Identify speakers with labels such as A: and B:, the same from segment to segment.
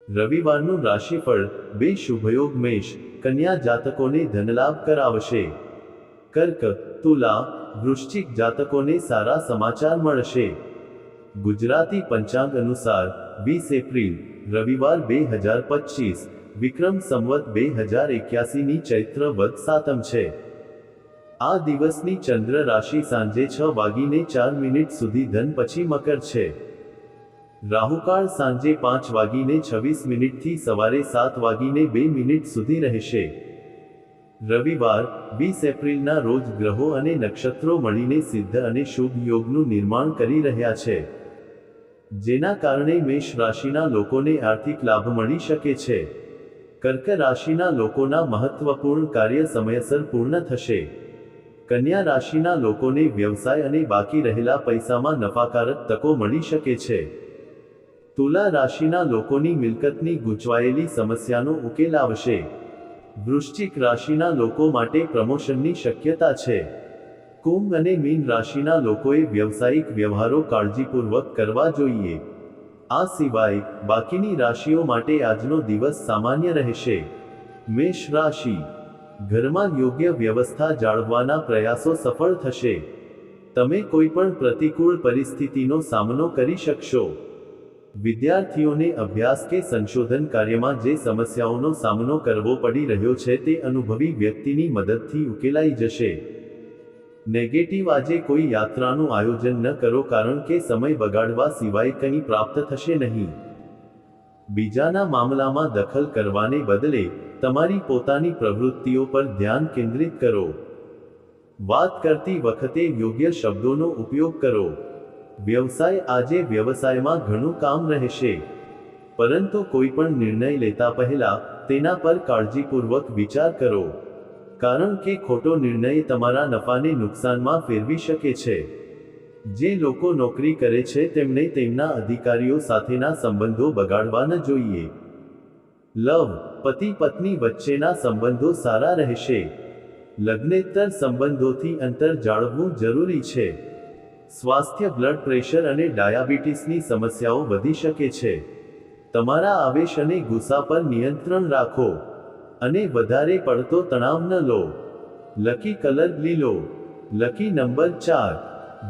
A: રવિવારનું રાશિફળ બે શુભયોગ મેષ કન્યા જાતકોને ધનલાભ કરાવશે। કર્ક તુલા વૃશ્ચિક જાતકોને સારા સમાચાર મળશે। ગુજરાતી પંચાંગ અનુસાર 20 એપ્રિલ રવિવાર 2025 વિક્રમ સંવત 2081 ની ચૈત્ર વદ સાતમ છે। આ દિવસની ચંદ્ર રાશિ સાંજે 6:04 સુધી ધન પછી મકર છે। રાહુકાળ સાંજે 5:26 થી સવારે 7:02 સુધી રહેશે। રવિવાર 20 એપ્રિલના રોજ ગ્રહો અને નક્ષત્રો મળીને સિદ્ધ અને શુભ યોગનું નિર્માણ કરી રહ્યા છે, જેના કારણે મેષ રાશિના લોકોને આર્થિક લાભ મળી શકે છે। કર્ક રાશિના લોકોના મહત્વપૂર્ણ કાર્ય સમયસર પૂર્ણ થશે। કન્યા રાશિના લોકોને વ્યવસાય અને બાકી રહેલા પૈસામાં નફાકારક તકો મળી શકે છે। તુલા રાશિના લોકોની મિલકતની ગૂંચવાયેલી સમસ્યાનો ઉકેલ આવશે। વૃશ્ચિક રાશિના લોકો માટે પ્રમોશનની શક્યતા છે। કુંભ અને મીન રાશિના લોકોએ વ્યવસાયિક વ્યવહારો કાળજીપૂર્વક કરવા જોઈએ। આ સિવાય બાકીની રાશિઓ માટે આજનો દિવસ સામાન્ય રહેશે। મેષ રાશિ, ઘરમાં યોગ્ય વ્યવસ્થા જાળવવાના પ્રયાસો સફળ થશે। તમે કોઈપણ પ્રતિકૂળ પરિસ્થિતિનો સામનો કરી શકશો। વિદ્યાર્થીઓને અભ્યાસ કે સંશોધન કાર્યમાં જે સમસ્યાઓનો સામનો કરવો પડી રહ્યો છે તે અનુભવી વ્યક્તિની મદદથી ઉકેલાઈ જશે। નેગેટિવ આજે કોઈ યાત્રાનું આયોજન ન કરો, કારણ કે સમય બગાડવા સિવાય કંઈ પ્રાપ્ત થશે નહીં। બીજાના મામલામાં દખલ કરવાને બદલે તમારી પોતાની પ્રવૃત્તિઓ પર ધ્યાન કેન્દ્રિત કરો। વાત કરતી વખતે યોગ્ય શબ્દોનો ઉપયોગ કરો। વ્યવસાય આજે વ્યવસાયમાં ઘણું કામ રહેશે, પરંતુ કોઈપણ નિર્ણય લેતા પહેલા તેના પર કાળજીપૂર્વક વિચાર કરો, કારણ કે ખોટો નિર્ણય તમારા નફાને નુકસાનમાં ફેરવી શકે છે। જે લોકો નોકરી કરે છે તેમણે તેમના અધિકારીઓ સાથેના સંબંધો બગાડવા ન જોઈએ। લવ પતિ પત્ની વચ્ચેના સંબંધો સારા રહેશે। લગ્નેતર સંબંધોથી અંતર જાળવવું જરૂરી છે। સ્વાસ્થ્ય બ્લડ પ્રેશર અને ડાયાબિટીસની સમસ્યાઓ વધી શકે છે। તમારા આવેશ અને ગુસ્સા પર નિયંત્રણ રાખો અને વધારે પડતો તણાવ ન લો। લકી કલર લીલો, લકી નંબર 4।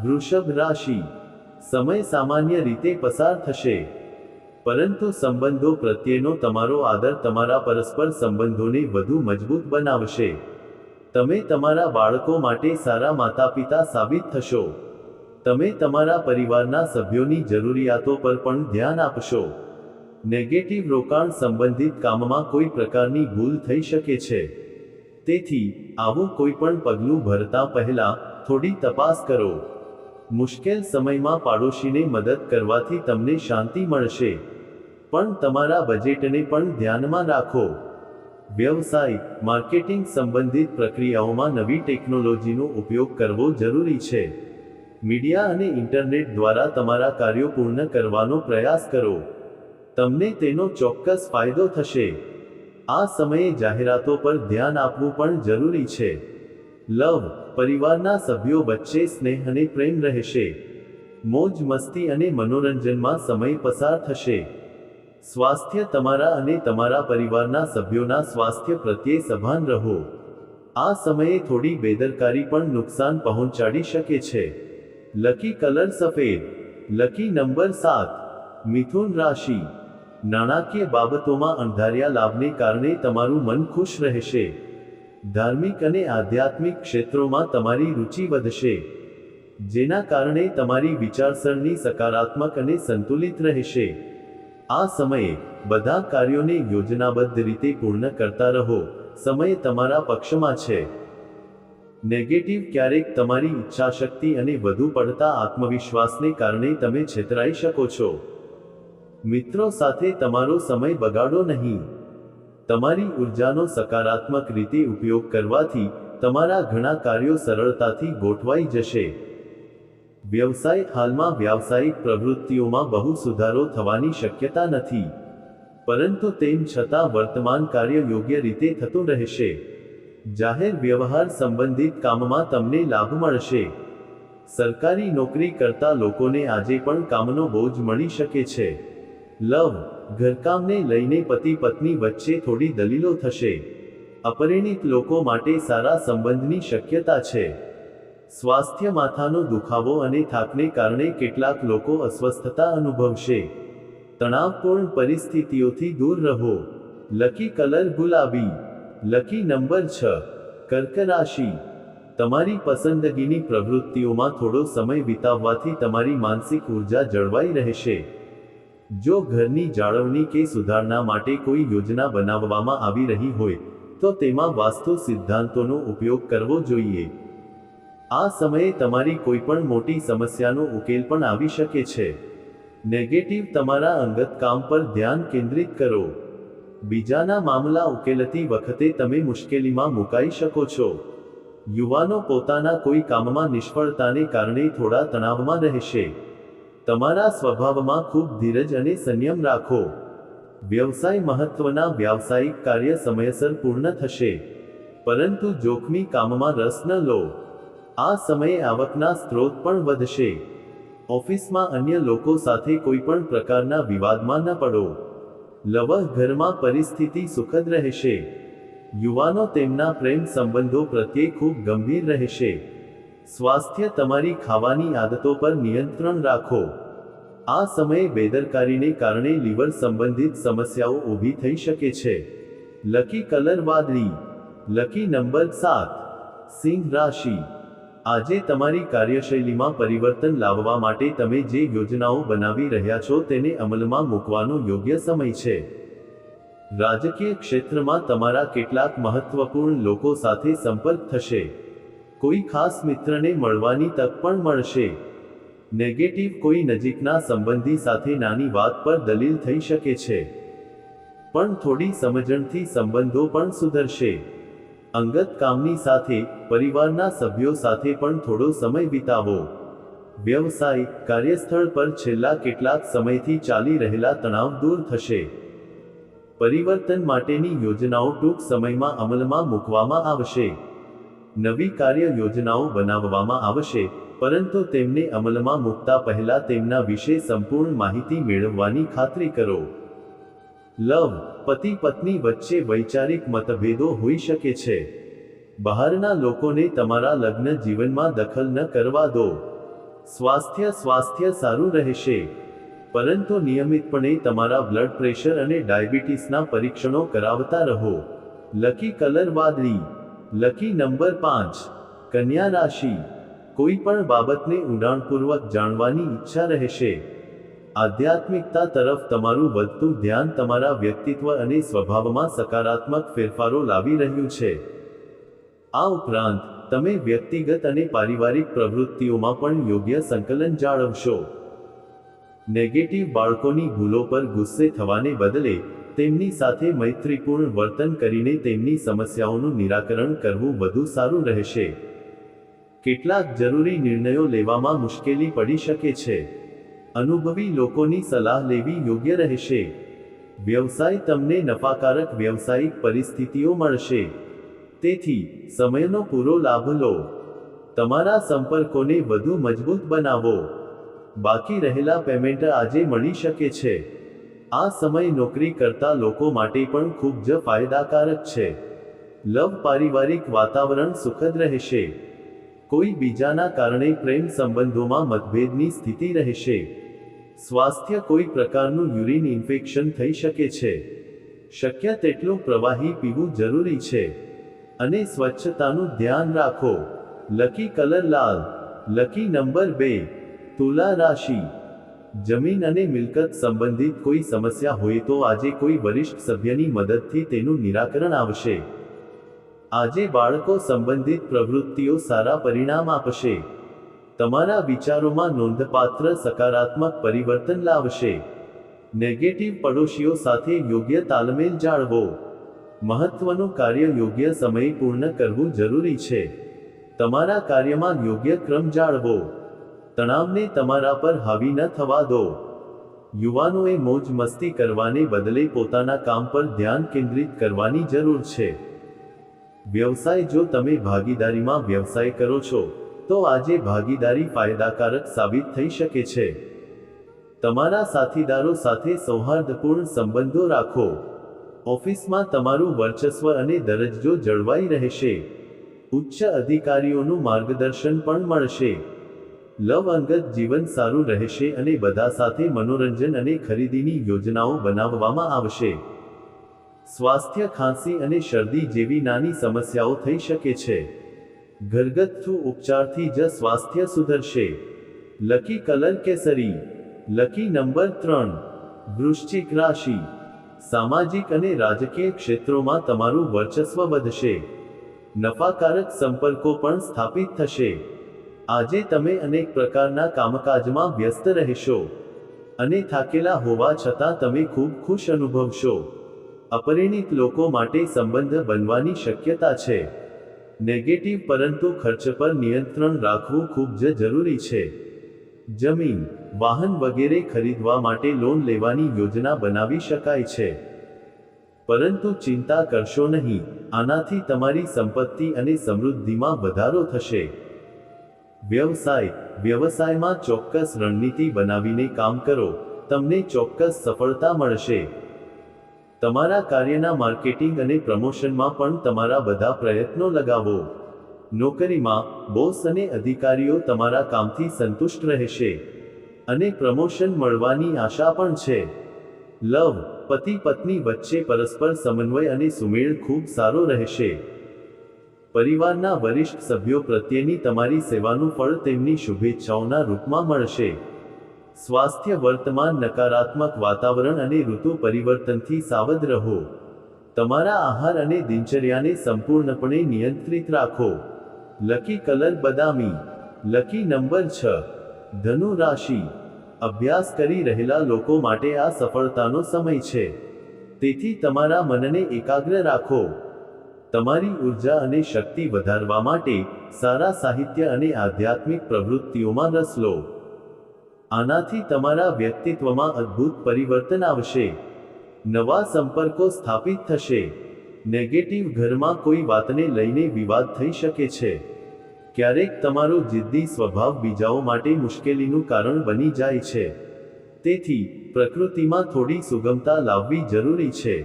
A: વૃષભ રાશિ, સમય સામાન્ય રીતે પસાર થશે, પરંતુ સંબંધો પ્રત્યેનો તમારો આદર તમારા પરસ્પર સંબંધોને વધુ મજબૂત બનાવશે। તમે તમારા બાળકો માટે સારા માતાપિતા સાબિત થશો। તમે તમારા પરિવારના સભ્યોની જરૂરિયાતો પર પણ ધ્યાન આપશો। નેગેટિવ રોકાણ સંબંધિત કામમાં કોઈ પ્રકારની ભૂલ થઈ શકે છે, તેથી આવું કોઈપણ પગલું ભરતા પહેલા થોડી તપાસ કરો। મુશ્કેલ સમયમાં પાડોશીને મદદ કરવાથી તમને શાંતિ મળશે, પણ તમારા બજેટને પણ ધ્યાનમાં રાખો। વ્યવસાય માર્કેટિંગ સંબંધિત પ્રક્રિયાઓમાં નવી ટેકનોલોજીનો ઉપયોગ કરવો જરૂરી છે। મીડિયા અને ઇન્ટરનેટ દ્વારા તમારા કાર્યો પૂર્ણ કરવાનો પ્રયાસ કરો, તમને તેનો ચોક્કસ ફાયદો થશે। આ સમયે જાહેરાતો પર ધ્યાન આપવું પણ જરૂરી છે। લવ પરિવારના સભ્યો વચ્ચે સ્નેહ અને પ્રેમ રહેશે। મોજ મસ્તી અને મનોરંજનમાં સમય પસાર થશે। સ્વાસ્થ્ય તમારા અને તમારા પરિવારના સભ્યોના સ્વાસ્થ્ય પ્રત્યે સભાન રહો। આ સમયે થોડી બેદરકારી પણ નુકસાન પહોંચાડી શકે છે। લકી કલર સફેદ, લકી નંબર 7। મિથુન રાશિ, નાણાકીય બાબતોમાં અણધાર્યા લાભને કારણે તમારું મન ખુશ રહેશે। ધાર્મિક અને આધ્યાત્મિક ક્ષેત્રોમાં તમારી રુચિ વધશે, જેના કારણે તમારી વિચારસરણી સકારાત્મક અને સંતુલિત રહેશે। આ સમયે બધા કાર્યોને યોજનાબદ્ધ રીતે પૂર્ણ કરતા રહો, સમય તમારા પક્ષમાં છે। નેગેટિવ ક્યારેક તમારી ઈચ્છાશક્તિ અને વધુ પડતા આત્મવિશ્વાસને કારણે તમે છેતરાઈ શકો છો। મિત્રો સાથે તમારો સમય બગાડો નહીં। તમારી ઉર્જાનો સકારાત્મક રીતે ઉપયોગ કરવાથી તમારા ઘણા કાર્યો સરળતાથી ગોઠવાઈ જશે। વ્યવસાય હાલમાં વ્યાવસાયિક પ્રવૃત્તિઓમાં બહુ સુધારો થવાની શક્યતા નથી, પરંતુ તેમ છતાં વર્તમાન કાર્ય યોગ્ય રીતે થતું રહેશે। જાહેર વ્યવહાર સંબંધિત કામમાં તમને લાભ મળશે। સરકારી નોકરી કરતા લોકોને આજે પણ કામનો બોજ મળી શકે છે। લવ ઘરકામને લઈને પતિ પત્ની વચ્ચે થોડી દલીલો થશે. અપરિણિત લોકો માટે સારા સંબંધની શક્યતા છે. સ્વાસ્થ્ય માથાનો દુખાવો અને થાકને કારણે કેટલાક લોકો અસ્વસ્થતા અનુભવશે. તણાવપૂર્ણ પરિસ્થિતિઓથી દૂર રહો. લકી કલર ગુલાબી. Lucky number 6. કર્ક રાશિ. તમારી પસંદગીની પ્રવૃત્તિઓમાં થોડો સમય વિતાવવાથી તમારી માનસિક ઉર્જા જળવાઈ રહેશે. જો ઘરની જાળવણી કે સુધારણા માટે કોઈ યોજના બનાવવામાં આવી રહી હોય તો તેમાં વાસ્તુ સિદ્ધાંતોનો ઉપયોગ કરવો જોઈએ. આ સમયે તમારી કોઈપણ મોટી સમસ્યાનો ઉકેલ પણ આવી શકે છે. નેગેટિવ તમારા અંગત કામ પર ધ્યાન કેન્દ્રિત કરો. બીજાના મામલા ઉકેલતી વખતે તમે મુશ્કેલીમાં મુકાઈ શકો છો. યુવાનો પોતાના કોઈ કામમાં નિષ્ફળતાને કારણે થોડા તણાવમાં રહેશે. તમારા સ્વભાવમાં ખૂબ ધીરજ અને સંયમ રાખો. વ્યવસાય મહત્વના વ્યાવસાયિક કાર્ય સમયસર પૂર્ણ થશે. પરંતુ જોખમી કામમાં રસ ન લો. આ સમયે આવકના સ્ત્રોત પણ વધશે. ઓફિસમાં અન્ય લોકો સાથે કોઈ પણ પ્રકારના વિવાદમાં ન પડો. લવ ઘરમાં પરિસ્થિતિ સુખદ રહેશે. યુવાનો તેમના પ્રેમ સંબંધો પ્રત્યે ખૂબ ગંભીર રહેશે. સ્વાસ્થ્ય તમારી ખાવાની આદતો પર નિયંત્રણ રાખો. આ સમયે બેદરકારીને કારણે લીવર સંબંધિત સમસ્યાઓ ઊભી થઈ શકે છે. લકી કલર વાદળી. Lucky number 7. સિંહ રાશિ. આજે તમારી કાર્યશૈલીમાં પરિવર્તન લાવવા માટે તમે જે યોજનાઓ બનાવી રહ્યા છો તેને અમલમાં મૂકવાનો યોગ્ય સમય છે. રાજકીય ક્ષેત્રમાં તમારા કેટલાક મહત્વપૂર્ણ લોકો સાથે સંપર્ક થશે. કોઈ ખાસ મિત્રને મળવાની તક પણ મળશે. નેગેટિવ કોઈ નજીકના સંબંધી સાથે નાની વાત પર દલીલ થઈ શકે છે. પણ થોડી સમજણથી સંબંધો પણ સુધરશે. અંગત કામની સાથે પરિવારના સભ્યો સાથે પણ થોડો સમય વિતાવો. વ્યવસાય કાર્યસ્થળ પર છેલ્લા કેટલાક સમયથી ચાલી રહેલા તણાવ દૂર થશે. પરિવર્તન માટેની યોજનાઓ ટૂંક સમયમાં અમલમાં મૂકવામાં આવશે. નવી કાર્ય યોજનાઓ બનાવવામાં આવશે, પરંતુ તેમને અમલમાં મૂકતા પહેલા તેમના વિશે સંપૂર્ણ માહિતી મેળવવાની ખાતરી કરો. લવ પતિ પત્ની વચ્ચે વૈચારિક મતભેદો હોઈ શકે છે. બહારના લોકોને તમારા લગ્ન જીવનમાં દખલ ન કરવા દો. સ્વાસ્થ્ય સારું રહેશે, પરંતુ નિયમિતપણે તમારા બ્લડ પ્રેશર અને ડાયાબિટીસના પરીક્ષણો કરાવતા રહો. લકી કલર વાદળી. Lucky number 5. કન્યા રાશિ. કોઈ પણ બાબતને ઊંડાણપૂર્વક જાણવાની ઈચ્છા રહેશે. આધ્યાત્મિકતા તરફ તમારું વધતું ધ્યાન તમારા વ્યક્તિત્વ અને સ્વભાવમાં સકારાત્મક ફેરફારો લાવી રહ્યું છે. આ ઉપરાંત તમે વ્યક્તિગત અને પારિવારિક પ્રવૃત્તિઓમાં પણ યોગ્ય સંકલન જાળવશો. નેગેટિવ બાળકોની ભૂલો પર ગુસ્સે થવાને બદલે તેમની સાથે મૈત્રીપૂર્ણ વર્તન કરીને તેમની સમસ્યાઓનું નિરાકરણ કરવું વધુ સારું રહેશે. કેટલાક જરૂરી નિર્ણયો લેવામાં મુશ્કેલી પડી શકે છે. અનુભવી લોકોની સલાહ લેવી યોગ્ય રહેશે. વ્યવસાય તમને નફાકારક વ્યવસાયિક પરિસ્થિતિઓ મળશે. તેથી સમયનો પૂરો લાભ લો. તમારા સંપર્કોને વધુ મજબૂત બનાવો. બાકી રહેલા પેમેન્ટ આજે મળી શકે છે. આ સમય નોકરી કરતા લોકો માટે પણ ખૂબ જ ફાયદાકારક છે. લવ પારિવારિક વાતાવરણ સુખદ રહેશે. કોઈ બીજાના કારણે પ્રેમ સંબંધોમાં મતભેદની સ્થિતિ રહેશે. સ્વાસ્થ્ય કોઈ પ્રકારનું યુરિન ઇન્ફેક્શન થઈ શકે છે. શક્ય તેટલું પ્રવાહી પીવું જરૂરી છે. અને સ્વચ્છતાનું ધ્યાન રાખો. લકી કલર લાલ. Lucky number 2. તુલા રાશિ. જમીન અને મિલકત સંબંધિત કોઈ સમસ્યા હોય તો આજે કોઈ વરિષ્ઠ સભ્યની મદદથી તેનું નિરાકરણ આવશે. આજે બાળકો સંબંધિત પ્રવૃત્તિઓ સારા પરિણામ આપશે. તમારા વિચારોમાં નોંધપાત્ર સકારાત્મક પરિવર્તન લાવશે. નેગેટિવ પડોશીઓ સાથે યોગ્ય તાલમેલ જાળવો. મહત્વનું કાર્ય યોગ્ય સમયે પૂર્ણ કરવું જરૂરી છે. તમારા કાર્યમાં યોગ્ય ક્રમ જાળવો. તણાવને તમારા પર હાવી ન થવા દો. યુવાનોએ મોજ મસ્તી કરવાને બદલે પોતાના કામ પર ધ્યાન કેન્દ્રિત કરવાની જરૂર છે. વ્યવસાય જો તમે ભાગીદારીમાં વ્યવસાય કરો છો તો આજે ભાગીદારી ફાયદાકારક સાબિત થઈ શકે છે. તમારા સાથીદારો સાથે સૌહાર્દપૂર્ણ સંબંધો રાખો. ઓફિસમાં તમારું વર્ચસ્વ અને દરજ્જો જળવાઈ રહેશે. ઉચ્ચ અધિકારીઓનું માર્ગદર્શન પણ મળશે. લવ અંગત જીવન સારું રહેશે અને બધા સાથે મનોરંજન અને ખરીદીની યોજનાઓ બનાવવામાં આવશે. સ્વાસ્થ્ય ખાંસી અને શરદી જેવી નાની સમસ્યાઓ થઈ શકે છે. ઘરગથ્થુ ઉપચારથી જ સ્વાસ્થ્ય સુધરશે. લકી કલર કેસરી. Lucky number 3. વૃશ્ચિક રાશિ. સામાજિક અને રાજકીય ક્ષેત્રોમાં તમારું વર્ચસ્વ વધશે. નફાકારક સંપર્કો પણ સ્થાપિત થશે. આજે તમે અનેક પ્રકારના કામકાજમાં વ્યસ્ત રહેશો અને થાકેલા હોવા છતાં તમે ખૂબ ખુશ અનુભવશો. અપરિણિત લોકો માટે સંબંધ બનવાની શક્યતા છે. નેગેટિવ પરંતુ ખર્ચ પર નિયંત્રણ રાખવું ખૂબ જ જરૂરી છે. જમીન, વાહન વગેરે ખરીદવા માટે લોન લેવાની યોજના બનાવી શકાય છે. પરંતુ ચિંતા કરશો નહીં, આનાથી તમારી સંપત્તિ અને સમૃદ્ધિમાં વધારો થશે. વ્યવસાયમાં ચોક્કસ રણનીતિ બનાવીને કામ કરો, તમને ચોક્કસ સફળતા મળશે. તમારા કાર્યના માર્કેટિંગ અને પ્રમોશનમાં પણ તમારા બધા પ્રયત્નો લગાવો. નોકરીમાં બોસ અને અધિકારીઓ તમારા કામથી સંતુષ્ટ રહેશે અને પ્રમોશન મળવાની આશા પણ છે. લવ, પતિ પત્ની વચ્ચે પરસ્પર સમન્વય અને સુમેળ ખૂબ સારો રહેશે. પરિવારના વરિષ્ઠ સભ્યો પ્રત્યેની તમારી સેવાનું ફળ તેમની શુભેચ્છાઓના રૂપમાં મળશે. સ્વાસ્થ્ય વર્તમાન નકારાત્મક વાતાવરણ અને ઋતુ પરિવર્તનથી સાવધ રહો. તમારા આહાર અને દિનચર્યાને સંપૂર્ણપણે નિયંત્રિત રાખો. લકી કલર બદામી. Lucky number 6. ધનુ રાશિ. અભ્યાસ કરી રહેલા લોકો માટે આ સફળતાનો સમય છે. તેથી તમારા મનને એકાગ્ર રાખો. તમારી ઉર્જા અને શક્તિ વધારવા માટે સારા સાહિત્ય અને આધ્યાત્મિક પ્રવૃત્તિઓમાં રસ લો. આનાથી તમારા વ્યક્તિત્વમાં અદ્ભુત પરિવર્તન આવશે. નવા સંપર્કો સ્થાપિત થશે. નેગેટિવ ઘરમાં કોઈ વાતને લઈને વિવાદ થઈ શકે છે. ક્યારેક તમારો જિદ્દી સ્વભાવ બીજાઓ માટે મુશ્કેલીનું કારણ બની જાય છે. તેથી પ્રકૃતિમાં થોડી સુગમતા લાવવી જરૂરી છે.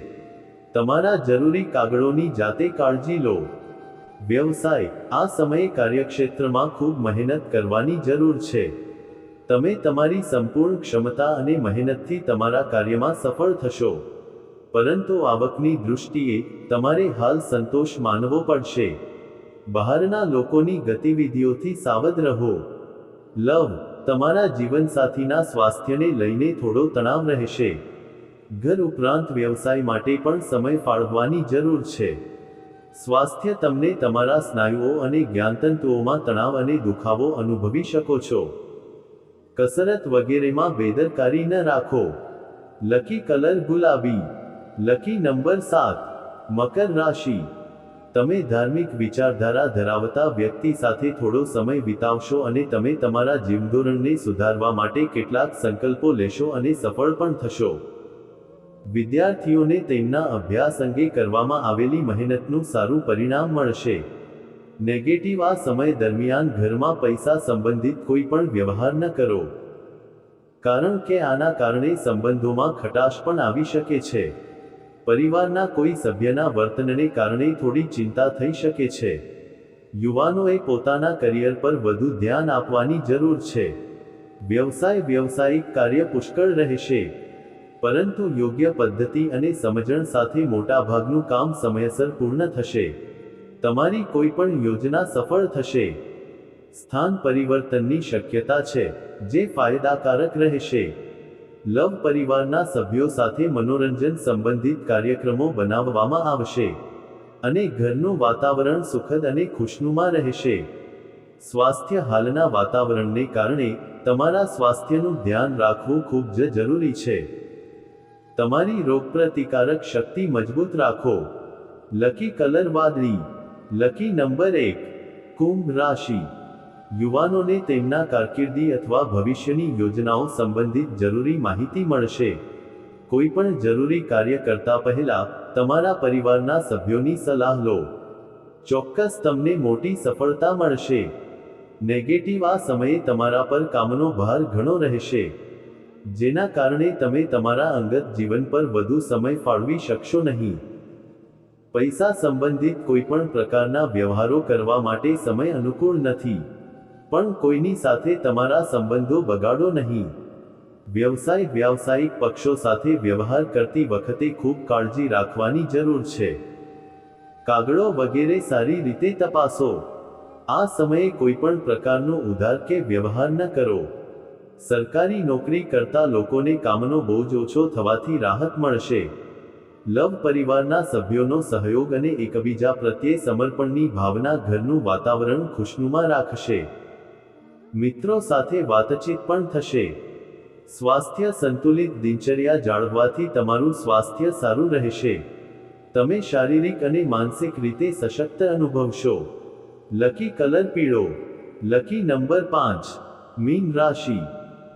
A: તમારા જરૂરી કાગળોની જાતે કાળજી લો. વ્યવસાય, આ સમયે કાર્યક્ષેત્રમાં ખૂબ મહેનત કરવાની જરૂર છે. તમે તમારી સંપૂર્ણ ક્ષમતા અને મહેનતથી તમારા કાર્યમાં સફળ થશો. પરંતુ આવકની દૃષ્ટિએ તમારે હાલ સંતોષ માનવો પડશે. બહારના લોકોની ગતિવિધિઓથી સાવધ રહો. લવ, તમારા જીવનસાથીના સ્વાસ્થ્યને લઈને થોડો તણાવ રહેશે. ઘર ઉપરાંત વ્યવસાય માટે પણ સમય ફાળવવાની જરૂર છે. સ્વાસ્થ્ય તમને તમારા સ્નાયુઓ અને જ્ઞાનતંતુઓમાં તણાવ અને દુખાવો અનુભવી શકો છો. કસરત વગેરેમાં બેદરકારી ન રાખો. લકી કલર ગુલાબી. Lucky number 7. મકર રાશિ. તમે ધાર્મિક વિચારધારા ધરાવતા વ્યક્તિ સાથે થોડો સમય વિતાવશો અને તમે તમારા જીવનધોરણને સુધારવા માટે કેટલાક સંકલ્પો લેશો અને સફળ પણ થશો. વિદ્યાર્થીઓને તેમના અભ્યાસ અંગે કરવામાં આવેલી મહેનતનું સારું પરિણામ મળશે. નેગેટિવ આ સમય દરમિયાન ઘરમાં પૈસા સંબંધિત કોઈ પણ વ્યવહાર ન કરો, કારણ કે આના કારણે સંબંધોમાં ખટાશ પણ આવી શકે છે. પરિવારના કોઈ સભ્યના વર્તનને કારણે થોડી ચિંતા થઈ શકે છે. યુવાનોએ પોતાના કરિયર પર વધુ ધ્યાન આપવાની જરૂર છે. વ્યવસાયિક કાર્ય પુષ્કળ રહેશે, પરંતુ યોગ્ય પદ્ધતિ અને સમજણ સાથે મોટાભાગનું કામ સમયસર પૂર્ણ થશે. તમારી કોઈ પણ યોજના સફળ થશે. સ્થાન પરિવર્તનની શક્યતા છે, જે ફાયદાકારક રહેશે. લવ, પરિવારના સભ્યો સાથે મનોરંજન સંબંધિત કાર્યક્રમો બનાવવામાં આવશે અને ઘરનું વાતાવરણ સુખદ અને ખુશનુમા રહેશે. સ્વાસ્થ્ય, હાલના વાતાવરણને કારણે તમારા સ્વાસ્થ્યનું ધ્યાન રાખવું ખૂબ જ જરૂરી છે. તમારી રોગપ્રતિકારક શક્તિ મજબૂત રાખો. લકી કલર વાદળી. Lucky number 1. કુંભ રાશિ. યુવાનોને તેમના કારકિર્દી અથવા ભવિષ્યની યોજનાઓ સંબંધિત જરૂરી માહિતી મળશે. કોઈ પણ જરૂરી કાર્ય કરતા પહેલા તમારા પરિવારના સભ્યોની સલાહ લો. ચોક્કસ તમને મોટી સફળતા મળશે. નેગેટિવ આ સમયે તમારા પર કામનો ભાર ઘણો રહેશે. જેના કારણે તમે તમારા અંગત જીવન પર વધુ સમય ફાળવી શકશો નહીં. પૈસા સંબંધિત કોઈપણ પ્રકારના વ્યવહારો કરવા માટે સમય અનુકૂળ નથી, પણ કોઈની સાથે તમારા સંબંધો બગાડો નહીં. વ્યાવસાયિક પક્ષો સાથે વ્યવહાર કરતી વખતે ખૂબ કાળજી રાખવાની જરૂર છે. કાગળો વગેરે સારી રીતે તપાસો. આ સમયે કોઈપણ પ્રકારનો ઉધાર કે વ્યવહાર ન કરો. સરકારી નોકરી કરતા લોકોને કામનો બોજ ઓછો થવાથી રાહત મળશે. લવ પરિવારના સભ્યોનો સહયોગ અને એકબીજા પ્રત્યે સમર્પણની ભાવના ઘરનું વાતાવરણ ખુશનુમા રાખશે. મિત્રો સાથે વાતચીત પણ થશે. સ્વાસ્થ્ય સંતુલિત દિનચર્યા જાળવવાથી તમારું સ્વાસ્થ્ય સારું રહેશે. તમે શારીરિક અને માનસિક રીતે સશક્ત અનુભવશો. લકી કલર પીળો. Lucky number 5. મીન રાશિ.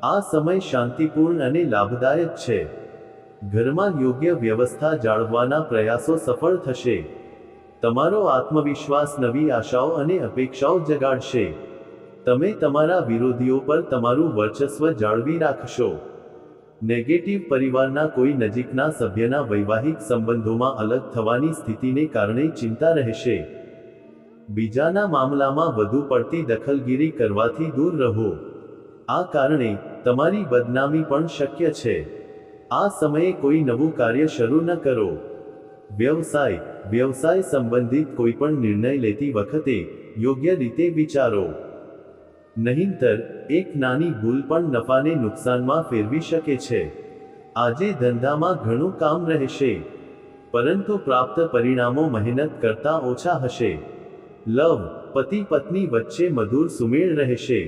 A: આ સમય શાંતિપૂર્ણ અને લાભદાયક છે. ઘરમાં યોગ્ય વ્યવસ્થા જાળવવાના પ્રયાસો સફળ થશે. તમારો આત્મવિશ્વાસ નવી આશાઓ અને અપેક્ષાઓ જગાડશે. તમે તમારા વિરોધીઓ પર તમારું વર્ચસ્વ જાળવી રાખશો. નેગેટિવ પરિવારના કોઈ નજીકના સભ્યના વૈવાહિક સંબંધોમાં અલગ થવાની સ્થિતિને કારણે ચિંતા રહેશે. બીજાના મામલામાં વધુ પડતી દખલગીરી કરવાથી દૂર રહો. આ કારણે તમારી બદનામી પણ શક્ય છે. આ સમયે કોઈ નવું કાર્ય શરૂ ન કરો. વ્યવસાય સંબંધિત કોઈપણ નિર્ણય લેતી વખતે યોગ્ય રીતે વિચારો. નહીંતર એક નાની ભૂલ પણ નફાને નુકસાનમાં ફેરવી શકે છે. આજે ધંધામાં ઘણું કામ રહેશે, પરંતુ પ્રાપ્ત પરિણામો મહેનત કરતાં ઓછા હશે. લવ, પતિ પત્ની વચ્ચે મધુર સુમેળ રહેશે.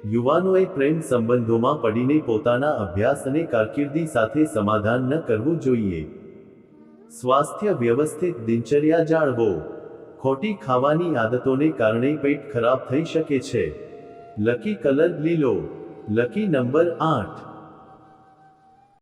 A: યુવાનોએ પ્રેમ સંબંધોમાં પડીને પોતાના અભ્યાસ અને કારકિર્દી સાથે સમાધાન ન કરવું જોઈએ. સ્વાસ્થ્ય વ્યવસ્થિત દિનચર્યા જાળવો. ખોટી ખાવાની આદતોને કારણે પેટ ખરાબ થઈ શકે છે. લકી કલર લીલો. Lucky number 8.